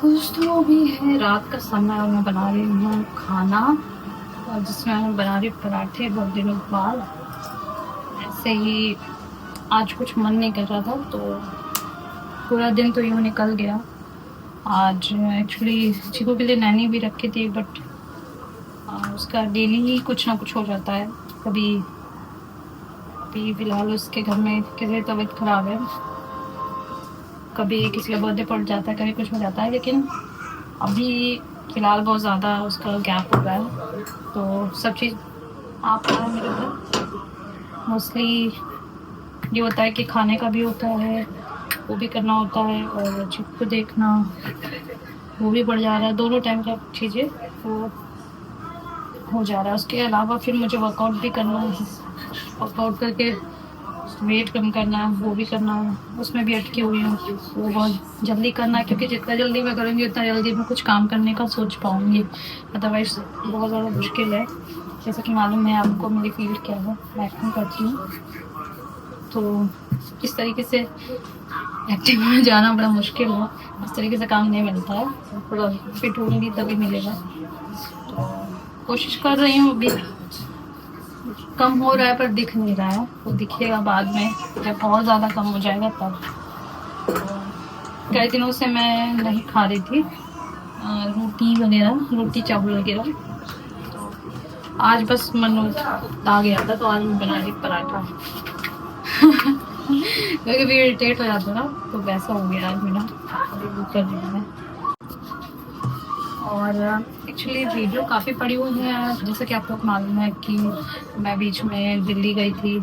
कुछ तो अभी है रात का समय और मैं बना रही हूँ खाना, और जिसमें मैं बना रही हूँ पराठे बहुत दिनों बाद। ऐसे ही आज कुछ मन नहीं कर रहा था तो पूरा दिन तो यूँ निकल गया। आज एक्चुअली चीकू के लिए नैनी भी रखी थी, बट उसका डेली ही कुछ ना कुछ हो जाता है। कभी अभी फ़िलहाल उसके घर में किसी की तबीयत ख़राब है, कभी किसी का बर्थडे पड़ जाता है, कभी कुछ हो जाता है। लेकिन अभी फ़िलहाल बहुत ज़्यादा उसका गैप हो रहा है, तो सब चीज़ आप रहा है मेरे घर। मोस्टली ये होता है कि खाने का भी होता है, वो भी करना होता है, और चिप को देखना वो भी बढ़ जा रहा है। दोनों टाइम का चीज़ें वो हो जा रहा है। उसके अलावा फिर मुझे वर्कआउट भी करना है, वर्कआउट करके वेट कम करना है, वो भी करना है। उसमें भी अटकी हुई हूँ, वो बहुत जल्दी करना है, क्योंकि जितना जल्दी मैं करूँगी उतना जल्दी मैं कुछ काम करने का सोच पाऊँगी, अदरवाइज़ बहुत ज़्यादा मुश्किल है। जैसा कि मालूम है आपको मेरी फील्ड क्या है, मैं एक्टिंग करती हूँ, तो इस तरीके से एक्टिंग में जाना बड़ा मुश्किल है। इस तरीके से काम नहीं मिलता है, थोड़ा फिट होंगी तभी मिलेगा। तो कोशिश कर रही हूँ, अभी कम हो रहा है पर दिख नहीं रहा है, वो दिखेगा बाद में जब और ज़्यादा कम हो जाएगा तब। कई दिनों से मैं नहीं खा रही थी रोटी वगैरह, रोटी चावल वगैरह, तो आज बस मन आ गया था तो आज मैं बना रही पराठा। क्योंकि भी इरिटेट हो जाता ना, तो वैसा हो गया आज मेरा, अभी वो कर रही हूँ मैं। और एक्चुअली वीडियो काफ़ी पड़ी हुई है, जैसे कि आप लोग मालूम है कि मैं बीच में दिल्ली गई थी,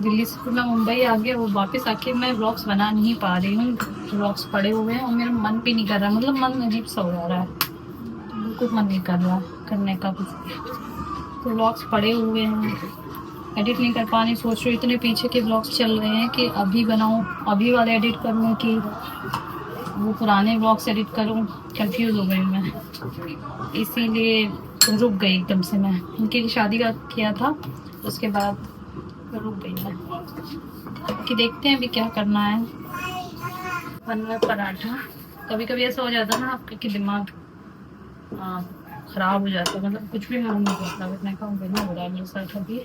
दिल्ली से फिर मैं मुंबई आ गई, और वापस आके मैं व्लॉग्स बना नहीं पा रही हूँ। व्लॉग्स पड़े हुए हैं और मेरा मन भी नहीं कर रहा, मतलब मन अजीब सा हो जा रहा है, बिल्कुल मन नहीं कर रहा करने का कुछ। तो व्लॉग्स पड़े हुए हैं, एडिट नहीं कर पा रही, सोच रही हूँ इतने पीछे के व्लॉग्स चल रहे हैं कि अभी बनाऊँ, अभी वाले एडिट करूँ कि वो पुराने व्लॉग्स एडिट करूँ। कंफ्यूज हो गई मैं, इसीलिए रुक गई एकदम से। मैं उनकी शादी का किया था, उसके बाद रुक गई मैं कि देखते हैं अभी क्या करना है। बनना पराठा, कभी कभी ऐसा हो जाता है ना आपका कि दिमाग ख़राब हो जाता है, मतलब कुछ भी मन नहीं करता करने का, वही हो रहा है मेरे साथ अभी।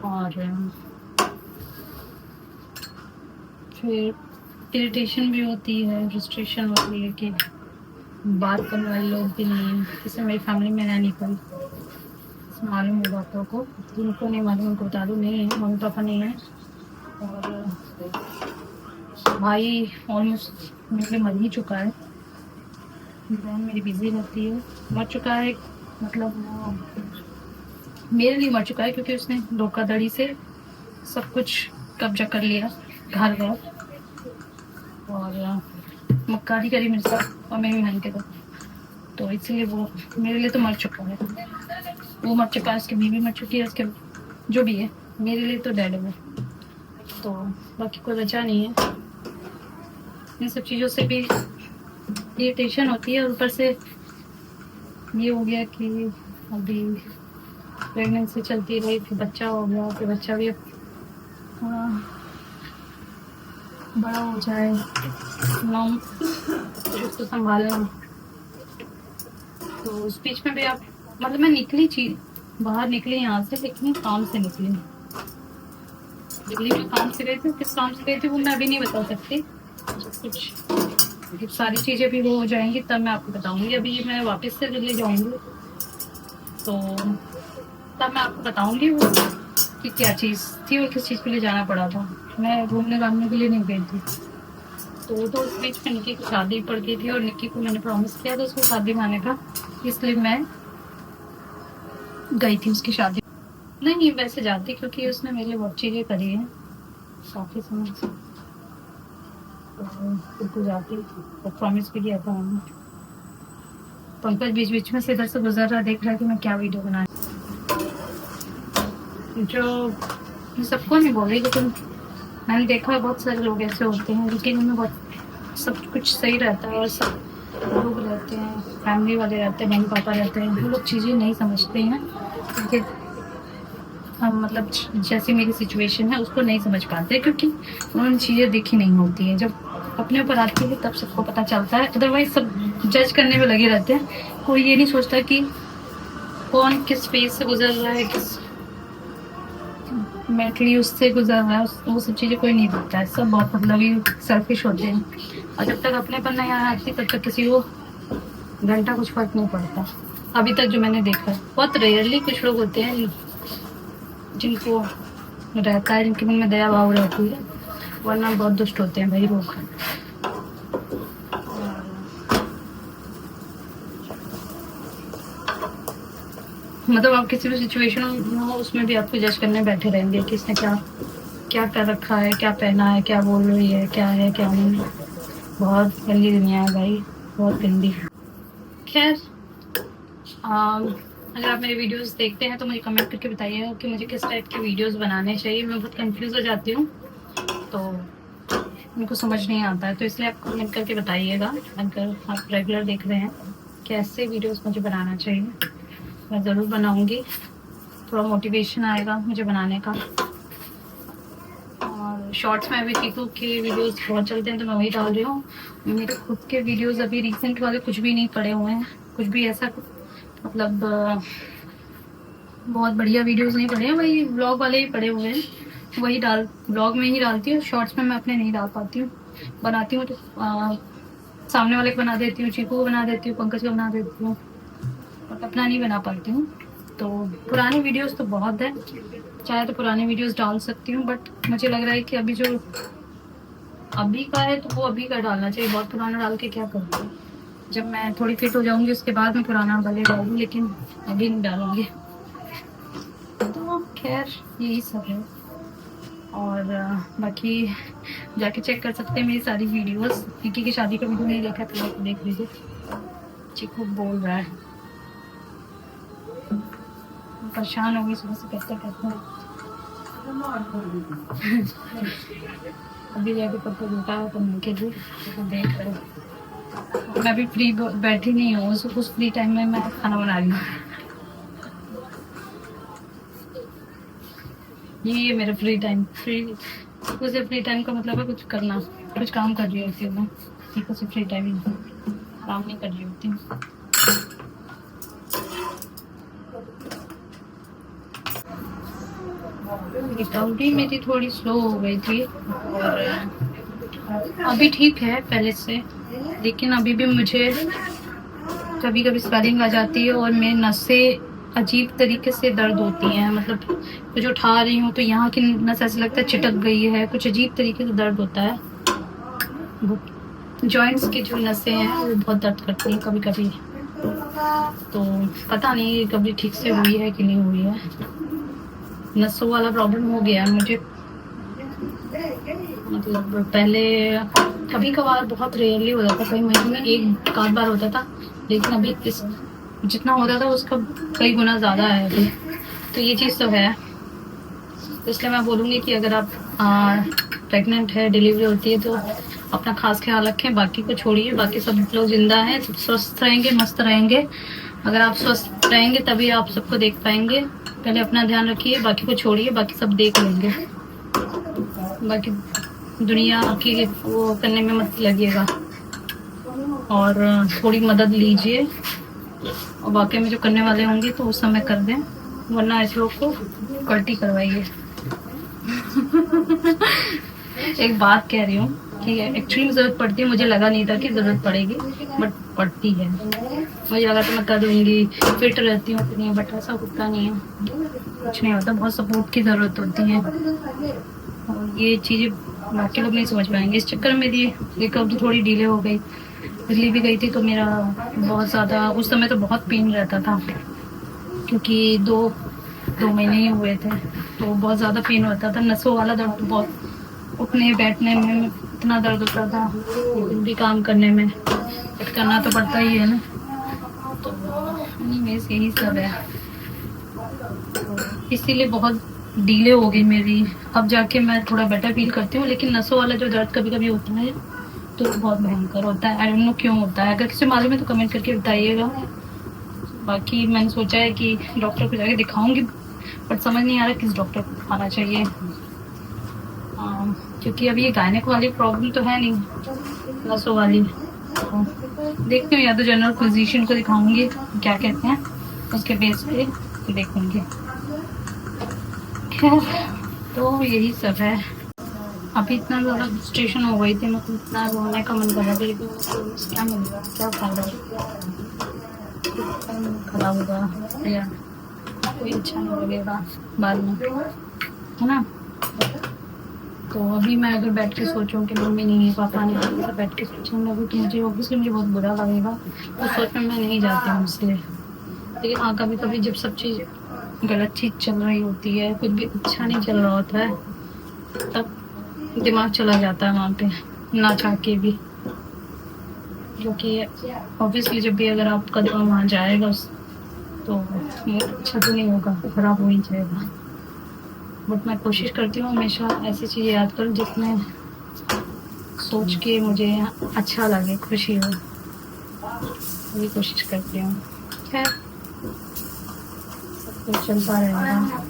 और फिर इरिटेशन भी होती है, फ्रस्ट्रेशन होती है कि बात करने वाले लोग भी नहीं हैं। जैसे मेरी फैमिली में है नहीं कोई, मालूम होगा आप लोगों को, जिनको नहीं मालूम उनको बता दूँ, नहीं है, मम्मी पापा नहीं है, और भाई ऑलमोस्ट मेरे मर ही चुका है, बहन मेरी बिजी रहती है, मर चुका है, मतलब मेरे लिए मर चुका है, क्योंकि उसने धोखाधड़ी से सब कुछ कब्जा कर लिया, घर घर, और मक्कारी करी मेरे साथ और मेरी बहन के साथ, तो इसलिए वो मेरे लिए तो मर चुका है। वो मर चुका है, उसकी बीवी मर चुकी है, उसके जो भी है मेरे लिए तो डेड है वो, तो बाकी कोई बचा नहीं है। इन सब चीज़ों से भी इरिटेशन होती है, और ऊपर से ये हो गया कि अभी प्रेगनेंसी चलती रही, फिर बच्चा हो गया, फिर बच्चा भी बड़ा हो जाए, नॉम उसको संभालना, तो उस बीच में भी आप, मतलब मैं निकली चीज बाहर निकली यहाँ से, लेकिन काम से निकली, दिल्ली में काम से गए थे, किस काम से गए थे वो मैं अभी नहीं बता सकती, कुछ सारी चीज़ें भी वो हो जाएंगी तब मैं आपको बताऊंगी। अभी मैं वापस से दिल्ली जाऊंगी तो तब मैं आपको बताऊंगी वो कि क्या चीज़ थी और किस चीज़ के लिए जाना पड़ा था। मैं घूमने घामने के लिए नहीं गई थी, तो उस बीच में निक्की की शादी पड़ गई थी, और निक्की को मैंने प्रॉमिस किया था उसको शादी में आने का, इसलिए मैं गई थी उसकी शादी। नहीं वैसे जाती, क्योंकि उसने मेरे लिए बहुत चीज़ें करी हैं काफ़ी समय से, तो जाती और प्रॉमिस भी किया था मैंने। पंकज बीच बीच में से इधर से गुजर रहा, देख रहा है कि मैं क्या वीडियो बना, जो मैं सबको नहीं बोल रही, लेकिन मैंने देखा है बहुत सारे लोग ऐसे होते हैं, लेकिन उनमें बहुत सब कुछ सही रहता है, और सब लोग रहते हैं, फैमिली वाले रहते हैं, मम्मी पापा रहते हैं, वो लोग चीज़ें नहीं समझते हैं, क्योंकि हम मतलब जैसी मेरी सिचुएशन है उसको नहीं समझ पाते, क्योंकि उन्होंने चीज़ें देखी नहीं होती हैं। जब अपने ऊपर आती है तब सबको पता चलता है, अदरवाइज सब जज करने में लगे रहते हैं। कोई ये नहीं सोचता कि कौन किस फेज से गुजर रहा है, किस मेंटली उससे गुजर रहा है, वो सब चीज़ें कोई नहीं देखता है। सब बहुत मतलब ही सेल्फिश होते हैं, और जब तक अपने पर नहीं आती तब तक किसी को घंटा कुछ फर्क नहीं पड़ता। अभी तक जो मैंने देखा है, बहुत रेयरली कुछ लोग होते हैं जिनको रहता है, जिनके मन में दया भाव रहती है, वरना बहुत दुष्ट होते हैं भाई लोग। मतलब आप किसी भी सिचुएशन में हो उसमें भी आपको जज करने बैठे रहेंगे कि इसने क्या क्या कर रखा है, क्या पहना है, क्या बोल रही है, क्या है क्या नहीं। बहुत गंदी दुनिया है भाई, बहुत गंदी। खैर, अगर आप मेरे वीडियोस देखते हैं तो मुझे कमेंट करके बताइएगा कि मुझे किस टाइप के वीडियोस बनाने चाहिए। मैं बहुत कंफ्यूज हो जाती हूँ, तो उनको समझ नहीं आता है, तो इसलिए आप कमेंट करके बताइएगा। अगर आप रेगुलर देख रहे हैं कैसे वीडियोस मुझे बनाना चाहिए, मैं ज़रूर बनाऊंगी। थोड़ा मोटिवेशन आएगा मुझे बनाने का। और शॉर्ट्स में अभी टीकू के वीडियोस बहुत चलते हैं तो मैं वही डाल रही हूँ। मेरे खुद के वीडियोस अभी रिसेंट वाले कुछ भी नहीं पड़े हुए हैं, कुछ भी ऐसा मतलब बहुत बढ़िया वीडियोस नहीं पड़े हैं, वही व्लॉग वाले ही पड़े हुए हैं। वही व्लॉग में ही डालती हूँ, शॉर्ट्स में मैं अपने नहीं डाल पाती हूँ। बनाती हूँ तो सामने वाले को बना देती हूँ, चीकू को बना देती हूँ, पंकज को बना देती हूँ, और अपना नहीं बना पाती हूँ। तो पुरानी वीडियोस तो बहुत है, चाहे तो पुरानी वीडियोस डाल सकती हूँ, बट मुझे लग रहा है कि अभी जो अभी का है तो वो अभी का डालना चाहिए। बहुत पुराना डाल के क्या करूँगी, जब मैं थोड़ी फिट हो जाऊँगी उसके बाद मैं पुराना भले डालूँ, लेकिन अभी नहीं डालूँगी। तो खैर यही सब है। और बाकी जाके चेक कर सकते हैं मेरी सारी वीडियोस। किकी की शादी का वीडियो नहीं देखा तो देख लीजिए। चीकू बोल रहा है, परेशान होगी सुबह से कहते कहते। अभी जाके पप्पा जुटा है तो मैं के लिए तो देख रहे हो। मैं भी फ्री बैठी नहीं हूँ, उस फ्री टाइम में मैं खाना बना रही हूँ। ये मेरा फ्री टाइम, उसे फ्री टाइम का मतलब है कुछ करना, कुछ काम कर रही होती हूँ मैं। ठीक है, फ्री टाइम ही काम नहीं कर रही होती हूँ। रिकवरी मेरी थोड़ी स्लो हो गई थी, और अभी ठीक है पहले से, लेकिन अभी भी मुझे कभी कभी स्वेलिंग आ जाती है और मेरी नसें अजीब तरीके से दर्द होती हैं। मतलब कुछ उठा रही हूँ तो यहाँ की नस ऐसा लगता है चिटक गई है, कुछ अजीब तरीके से दर्द होता है। जॉइंट्स की जो नसें हैं वो बहुत दर्द करती हैं कभी कभी, तो पता नहीं कभी ठीक से हुई है कि नहीं हुई है। नसों वाला प्रॉब्लम हो गया है मुझे। मतलब पहले कभी कभार बहुत रेयरली होता था, कई महीने में एक आध बार होता था, लेकिन अभी जितना होता था उसका कई गुना ज़्यादा है अभी। तो ये चीज़ तो है, इसलिए मैं बोलूँगी कि अगर आप प्रेग्नेंट है, डिलीवरी होती है, तो अपना खास ख्याल रखें। बाकी को छोड़िए, बाकी सब लोग जिंदा हैं, स्वस्थ रहेंगे, मस्त रहेंगे। अगर आप स्वस्थ रहेंगे तभी आप सबको देख पाएंगे। पहले अपना ध्यान रखिए, बाकी को छोड़िए, बाकी सब देख लेंगे। बाकी दुनिया की वो करने में मत लगिएगा, और थोड़ी मदद लीजिए, और वाकई में जो करने वाले होंगे तो उस समय कर दें, वरना ऐसे लोग को कल्टी करवाइए। एक बात कह रही हूँ कि एक्चुअली ज़रूरत पड़ती है, मुझे लगा नहीं था कि ज़रूरत पड़ेगी, बट पड़ती है। मुझे लगा तो मैं कर लूँगी, फिट रहती हूँ इतनी, बट ऐसा होता नहीं है, कुछ नहीं होता। बहुत सपोर्ट की ज़रूरत होती है, और ये चीज़ें बाकी लोग नहीं समझ पाएंगे। इस चक्कर में मेरी रिकवरी थोड़ी डिले हो गई। दिल्ली भी गई थी तो मेरा बहुत ज़्यादा उस समय तो बहुत पेन रहता था, क्योंकि दो महीने ही हुए थे, तो बहुत ज़्यादा पेन होता था। नसों वाला दर्द, बहुत उठने बैठने में इतना दर्द होता था, भी काम करने में करना तो पड़ता ही है ना। तो एनीवेज यही सब है, इसीलिए बहुत डिले हो गई मेरी। अब जाके मैं थोड़ा बेटर फील करती हूँ, लेकिन नसों वाला जो दर्द कभी कभी होता है तो बहुत भयंकर होता है। आई डोंट नो क्यों होता है, अगर किसी मालूम है तो कमेंट करके बताइएगा। बाकी मैंने सोचा है कि डॉक्टर को जाके दिखाऊंगी, बट समझ नहीं आ रहा किस डॉक्टर को दिखाना चाहिए। क्योंकि अभी ये गायनेक वाली प्रॉब्लम तो है नहीं, नसों वाली। तो देखती हूँ, या तो जनरल फिजिशियन को दिखाऊंगी क्या कहते हैं, उसके बेस पे देखूंगी। खैर, तो यही सब है। अभी इतना ज़्यादा फ्रस्ट्रेशन हो गई थी, मतलब इतना रोने का मन कर रहा था, लेकिन क्या मिलेगा, क्या फायदा, खराब होगा या कोई अच्छा नहीं लगेगा बाद में, है ना। तो अभी मैं अगर बैठ के सोचूं कि मम्मी नहीं है, पापा नहीं है, तो बैठ के सोचूंगा अभी, तो मुझे ऑब्वियसली मुझे बहुत बुरा लगेगा। तो सोच में मैं नहीं जाती हूँ इसलिए। लेकिन हाँ, कभी कभी जब सब चीज़ गलत चीज़ चल रही होती है, कुछ भी अच्छा नहीं चल रहा होता है, तब दिमाग चला जाता है वहाँ पे, ना चाह के भी। क्योंकि ऑब्वियसली जब भी अगर आप कदम वहाँ जाएगा तो अच्छा तो नहीं होगा, खराब हो ही जाएगा। बट मैं कोशिश करती हूँ हमेशा ऐसी चीज़ याद करूँ जिसमें सोच के मुझे अच्छा लगे, खुशी हो, ये कोशिश करती हूँ। खैर, सब कुछ चलता रहेगा।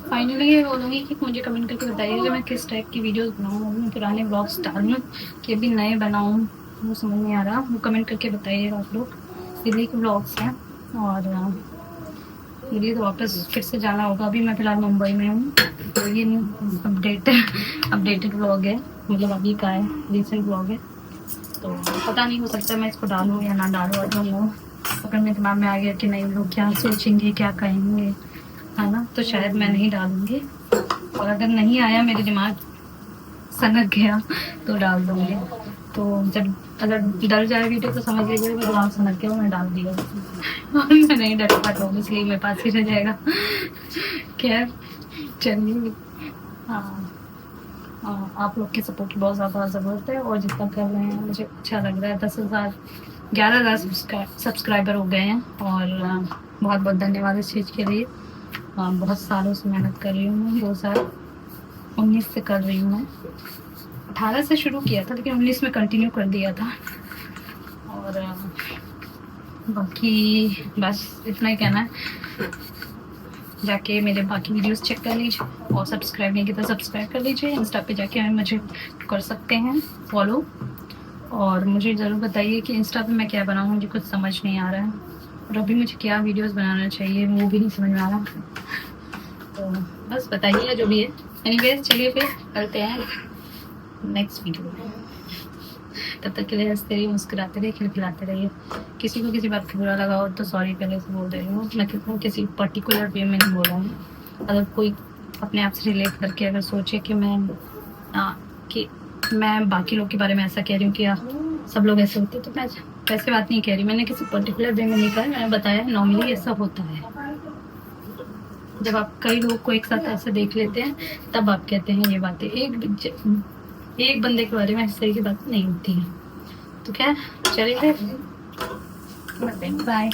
फाइनली ये बोलूँगी कि मुझे कमेंट करके बताइए कि मैं किस टाइप की वीडियोस बनाऊँ, अभी मैं पुराने ब्लॉग्स डालूँ कि अभी नए बनाऊँ, वो समझ नहीं आ रहा। वो कमेंट करके बताइएगा आप लोग। दिल्ली के ब्लॉग्स हैं और दिल्ली तो वापस फिर से जाना होगा। अभी मैं फ़िलहाल मुंबई में हूँ, तो ये अपडेटेड ब्लॉग है, मतलब अभी का है, रिसेंट ब्लॉग है। तो पता नहीं, हो सकता है मैं इसको डालूँ या ना डालूँ, और जो अगर मेरे दिमाग में आ गया कि नहीं लोग क्या सोचेंगे, क्या कहेंगे, है ना, तो शायद मैं नहीं डालूँगी। और अगर नहीं आया, मेरे दिमाग सनक गया, तो डाल दूँगी। तो जब अगर डल जाए वीडियो तो समझ लीजिए मेरा दिमाग सनक गया, मैं डाल दिया। और मैं नहीं डर पाता हूँ, इसलिए मेरे पास ही रह जाएगा। खैर, चलिए, हाँ, आप लोग की सपोर्ट की बहुत ज़्यादा ज़रूरत है, और जितना कर रहे हैं मुझे अच्छा लग रहा है। 11,000 सब्सक्राइबर हो गए हैं, और बहुत बहुत धन्यवाद इस चीज़ के लिए। बहुत सालों से मेहनत कर रही हूँ मैं, 2019 से कर रही हूँ मैं। 18 से शुरू किया था, लेकिन 19 में कंटिन्यू कर दिया था। और बाकी बस इतना ही कहना है। जाके मेरे बाकी वीडियोस चेक कर लीजिए, और सब्सक्राइब नहीं किया तो सब्सक्राइब कर लीजिए। इंस्टा पे जाके मुझे कर सकते हैं फॉलो, और मुझे ज़रूर बताइए कि इंस्टा पे मैं क्या बनाऊँ, मुझे कुछ समझ नहीं आ रहा है, और अभी मुझे क्या वीडियोस बनाना चाहिए वो भी नहीं समझ में आ रहा। तो बस बताइए जो भी है। एनीवेज, चलिए फिर करते हैं नेक्स्ट वीडियो। तब तक के लिए हंसते रहिए, मुस्कुराते रहिए, खिलखिलाते रहिए। किसी को किसी बात का बुरा लगा हो तो सॉरी पहले से बोल रही हूँ, मैं किसी पर्टिकुलर वे में नहीं बोल रहा हूँ। अगर कोई अपने आप से रिलेट करके अगर सोचे कि मैं बाकी लोग के बारे में ऐसा कह रही हूँ कि सब लोग ऐसे होते, तो मैं वैसे बात नहीं कह रही। मैंने किसी पर्टिकुलर वे में नहीं कहा, मैंने बताया नॉर्मली ऐसा होता है। जब आप कई लोग को एक साथ ऐसे देख लेते हैं, तब आप कहते हैं ये बातें। एक बंदे के बारे में इस तरह की बात नहीं होती है। तो क्या, चलिए, बाय।